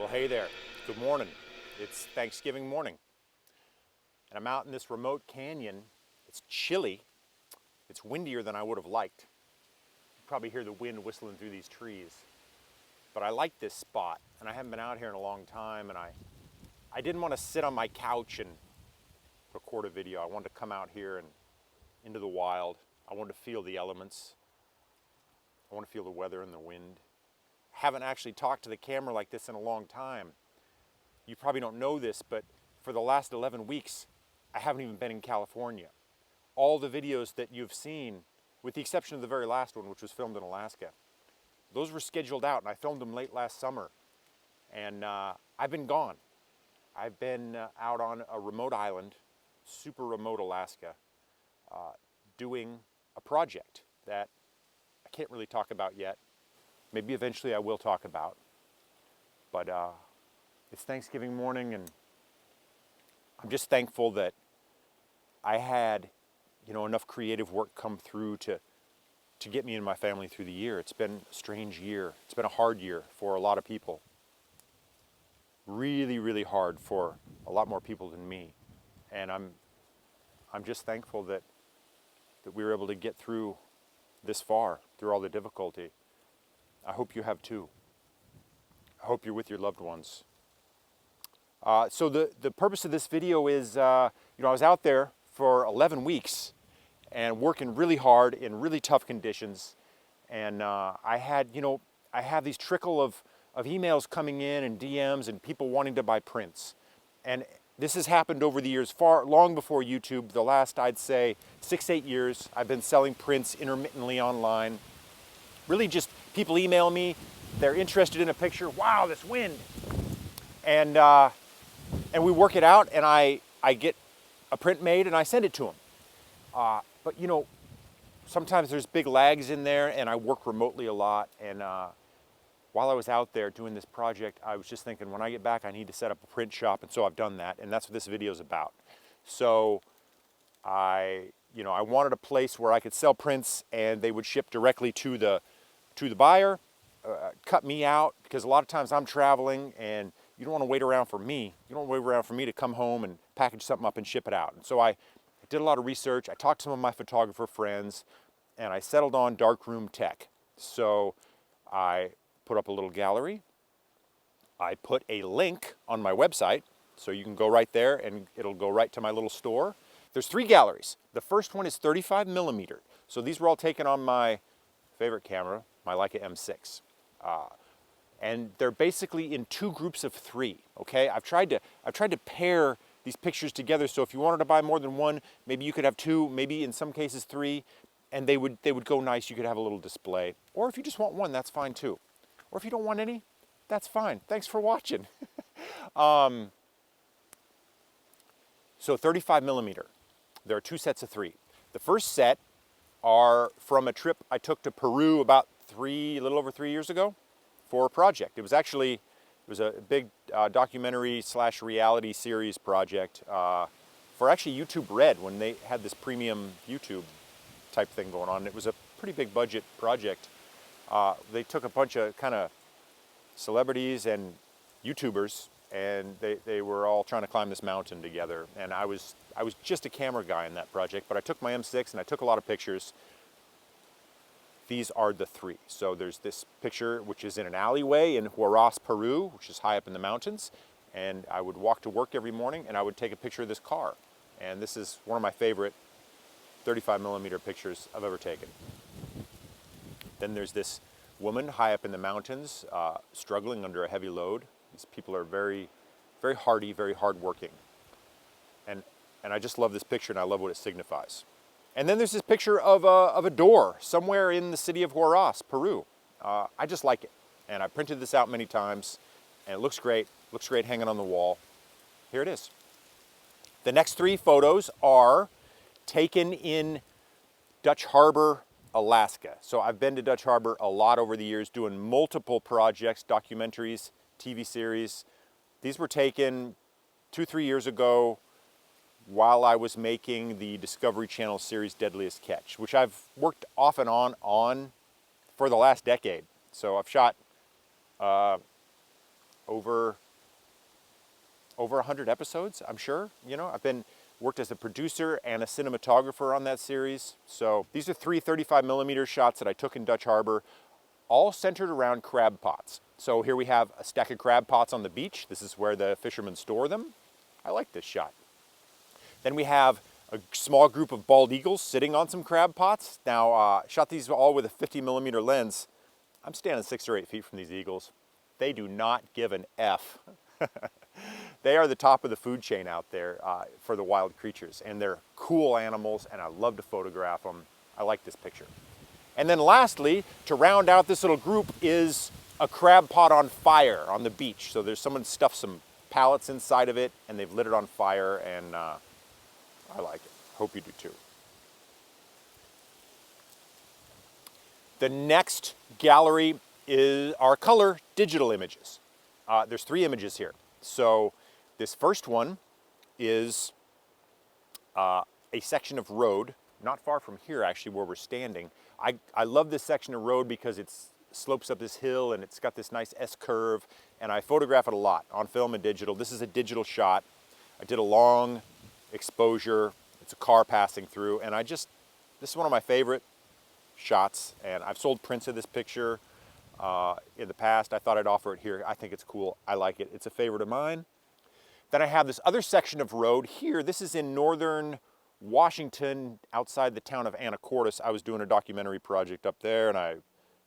Well, hey there. Good morning. It's Thanksgiving morning. And I'm out in this remote canyon. It's chilly. It's windier than I would have liked. You probably hear the wind whistling through these trees. But I like this spot, and I haven't been out here in a long time, and I didn't want to sit on my couch and record a video. I wanted to come out here and into the wild. I wanted to feel the elements. I want to feel the weather and the wind. Haven't actually talked to the camera like this in a long time. You probably don't know this, but for the last 11 weeks, I haven't even been in California. All the videos that you've seen, with the exception of the very last one, which was filmed in Alaska, those were scheduled out, and I filmed them late last summer. And I've been gone. I've been out on a remote island, super remote Alaska, doing a project that I can't really talk about yet. Maybe eventually I will talk about. But it's Thanksgiving morning, and I'm just thankful that I had, enough creative work come through to get me and my family through the year. It's been a strange year. It's been a hard year for a lot of people. Really, really hard for a lot more people than me. And I'm just thankful that we were able to get through this far, through all the difficulty. I hope you have too. I hope you're with your loved ones. So the purpose of this video is, I was out there for 11 weeks and working really hard in really tough conditions. And I have these trickle of emails coming in and DMs and people wanting to buy prints. And this has happened over the years, long before YouTube. The last, I'd say, 6-8 years, I've been selling prints intermittently online. Really just people email me, they're interested in a picture, wow, this wind. And we work it out, and I get a print made and I send it to them. But sometimes there's big lags in there, and I work remotely a lot. And while I was out there doing this project, I was just thinking, when I get back, I need to set up a print shop, and so I've done that, and that's what this video is about. So I wanted a place where I could sell prints, and they would ship directly to the buyer, cut me out, because a lot of times I'm traveling, and you don't want to wait around for me. You don't want to wait around for me to come home and package something up and ship it out. And so I did a lot of research. I talked to some of my photographer friends, and I settled on darkroom tech. So I put up a little gallery. I put a link on my website, so you can go right there, and it'll go right to my little store. There's 3 galleries. The first one is 35 millimeter. So these were all taken on my favorite camera, my Leica M6. And they're basically in 2 groups of 3, okay? I've tried to pair these pictures together, so if you wanted to buy more than one, maybe you could have 2, maybe in some cases 3, and they would go nice. You could have a little display. Or if you just want one, that's fine too. Or if you don't want any, that's fine. Thanks for watching. So 35 millimeter. There are 2 sets of 3. The first set are from a trip I took to Peru about a little over 3 years ago for a project. It was a big documentary / reality series project for actually YouTube Red, when they had this premium YouTube type thing going on. It was a pretty big budget project. They took a bunch of kind of celebrities and YouTubers, and they were all trying to climb this mountain together. And I was just a camera guy in that project, but I took my M6 and I took a lot of pictures. These are the 3. So there's this picture which is in an alleyway in Huaraz, Peru, which is high up in the mountains. And I would walk to work every morning, and I would take a picture of this car. And this is one of my favorite 35 millimeter pictures I've ever taken. Then there's this woman high up in the mountains, struggling under a heavy load. These people are very, very hardy, very hardworking. And I just love this picture, and I love what it signifies. And then there's this picture of a door somewhere in the city of Huaraz, Peru. I just like it. And I printed this out many times, and it looks great. Looks great hanging on the wall. Here it is. The next 3 photos are taken in Dutch Harbor, Alaska. So I've been to Dutch Harbor a lot over the years, doing multiple projects, documentaries, TV series. These were taken 2-3 years ago while I was making the Discovery Channel series Deadliest Catch, which I've worked off and on for the last decade. So I've shot over 100 episodes, I'm sure. You know, worked as a producer and a cinematographer on that series. So these are 3 35mm shots that I took in Dutch Harbor, all centered around crab pots. So here we have a stack of crab pots on the beach. This is where the fishermen store them. I like this shot. Then we have a small group of bald eagles sitting on some crab pots. Now, shot these all with a 50mm lens. I'm standing 6 or 8 feet from these eagles. They do not give an F. They are the top of the food chain out there for the wild creatures, and they're cool animals, and I love to photograph them. I like this picture. And then lastly, to round out this little group is a crab pot on fire on the beach. So there's someone stuffed some pallets inside of it, and they've lit it on fire, and I like it. Hope you do too. The next gallery are color digital images. There's 3 images here. So this first one is a section of road, not far from here actually where we're standing. I love this section of road because it slopes up this hill and it's got this nice S-curve, and I photograph it a lot on film and digital. This is a digital shot. I did a long exposure. It's a car passing through, and this is one of my favorite shots, and I've sold prints of this picture in the past. I thought I'd offer it here. I think it's cool. I like it. It's a favorite of mine. Then I have this other section of road here. This is in northern Washington, outside the town of Anacortes. I was doing a documentary project up there, and I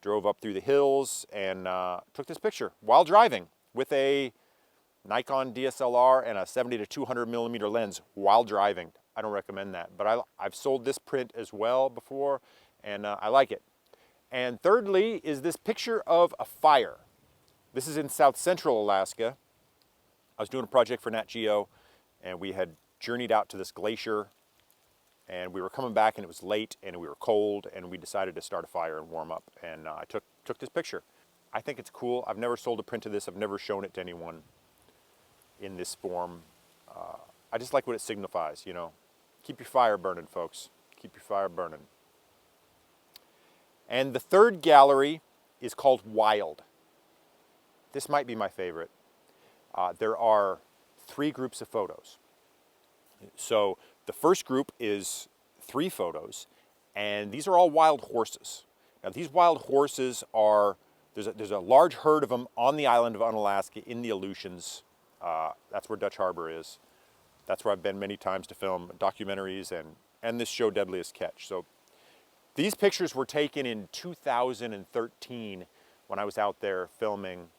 drove up through the hills and took this picture while driving with a Nikon DSLR and a 70 to 200mm lens while driving. I don't recommend that, but I've sold this print as well before, and I like it. And thirdly is this picture of a fire. This is in south central Alaska. I was doing a project for Nat Geo, and we had journeyed out to this glacier, and we were coming back, and it was late, and we were cold, and we decided to start a fire and warm up, and I took this picture. I think it's cool. I've never sold a print of this. I've never shown it to anyone in this form. I just like what it signifies, you know. Keep your fire burning, folks. Keep your fire burning. And the third gallery is called Wild. This might be my favorite. There are 3 groups of photos. So the first group is 3 photos, and these are all wild horses. Now these wild horses are, there's a large herd of them on the island of Unalaska in the Aleutians. That's where Dutch Harbor is. That's where I've been many times to film documentaries and this show, Deadliest Catch. So these pictures were taken in 2013 when I was out there filming,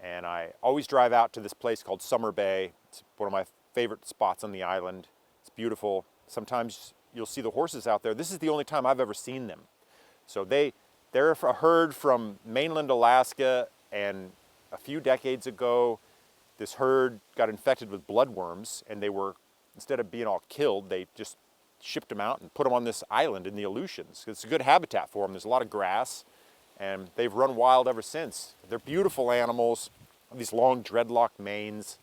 and I always drive out to this place called Summer Bay. It's one of my favorite spots on the island. It's beautiful. Sometimes you'll see the horses out there. This is the only time I've ever seen them. So they're a herd from mainland Alaska, and a few decades ago, this herd got infected with bloodworms, and they were, instead of being all killed, they just shipped them out and put them on this island in the Aleutians. It's a good habitat for them. There's a lot of grass, and they've run wild ever since. They're beautiful animals, these long dreadlocked manes.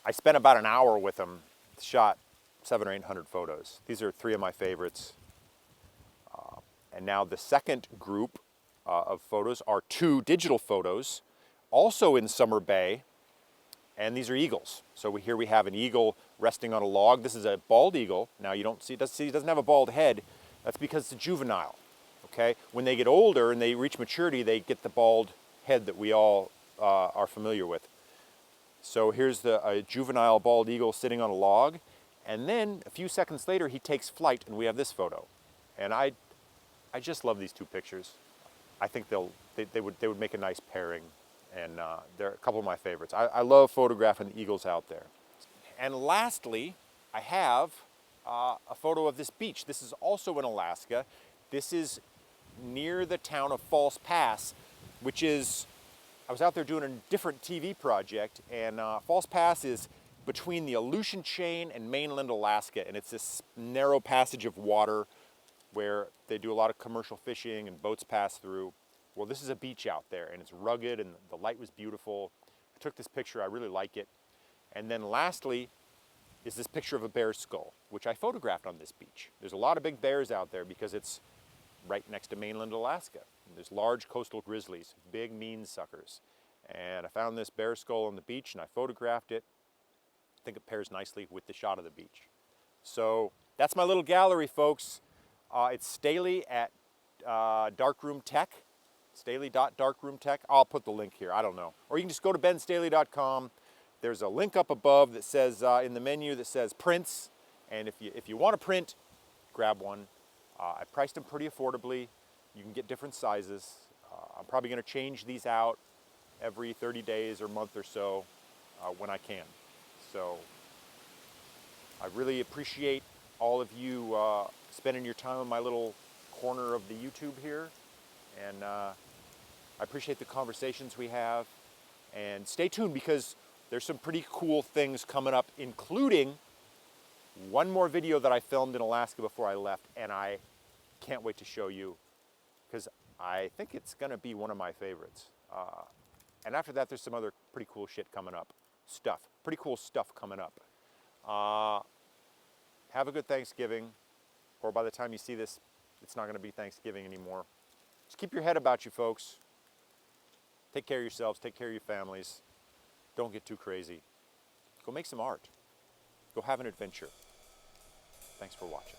I spent about an hour with them, shot 700 or 800 photos. These are 3 of my favorites. And now the second group of photos are 2 digital photos, also in Summer Bay, and these are eagles. So here we have an eagle resting on a log. This is a bald eagle. Now you don't see, he doesn't have a bald head. That's because it's a juvenile, okay? When they get older and they reach maturity, they get the bald head that we all are familiar with. So here's a juvenile bald eagle sitting on a log, and then a few seconds later he takes flight, and we have this photo. And I just love these 2 pictures. I think they would make a nice pairing. And they're a couple of my favorites. I love photographing the eagles out there. And lastly, I have a photo of this beach. This is also in Alaska. This is near the town of False Pass, which is, I was out there doing a different TV project, and False Pass is between the Aleutian chain and mainland Alaska, and it's this narrow passage of water where they do a lot of commercial fishing and boats pass through. Well, this is a beach out there, and it's rugged, and the light was beautiful. I took this picture. I really like it. And then lastly is this picture of a bear's skull, which I photographed on this beach. There's a lot of big bears out there because it's right next to mainland Alaska. And there's large coastal grizzlies, big mean suckers. And I found this bear skull on the beach and I photographed it. I think it pairs nicely with the shot of the beach. So that's my little gallery, folks. It's Staley at Darkroom Tech, staley.darkroomtech. I'll put the link here, I don't know. Or you can just go to benstaley.com. There's a link up above that says, in the menu that says prints. And if you want to print, grab one. I priced them pretty affordably. You can get different sizes. I'm probably going to change these out every 30 days or month or so when I can. So I really appreciate all of you spending your time in my little corner of the YouTube here. And I appreciate the conversations we have. And stay tuned because there's some pretty cool things coming up, including one more video that I filmed in Alaska before I left, and I can't wait to show you because I think it's going to be one of my favorites. And after that, there's some other pretty cool shit coming up. Pretty cool stuff coming up. Have a good Thanksgiving, or by the time you see this, it's not going to be Thanksgiving anymore. Just keep your head about you, folks. Take care of yourselves, take care of your families. Don't get too crazy. Go make some art. Go have an adventure. Thanks for watching.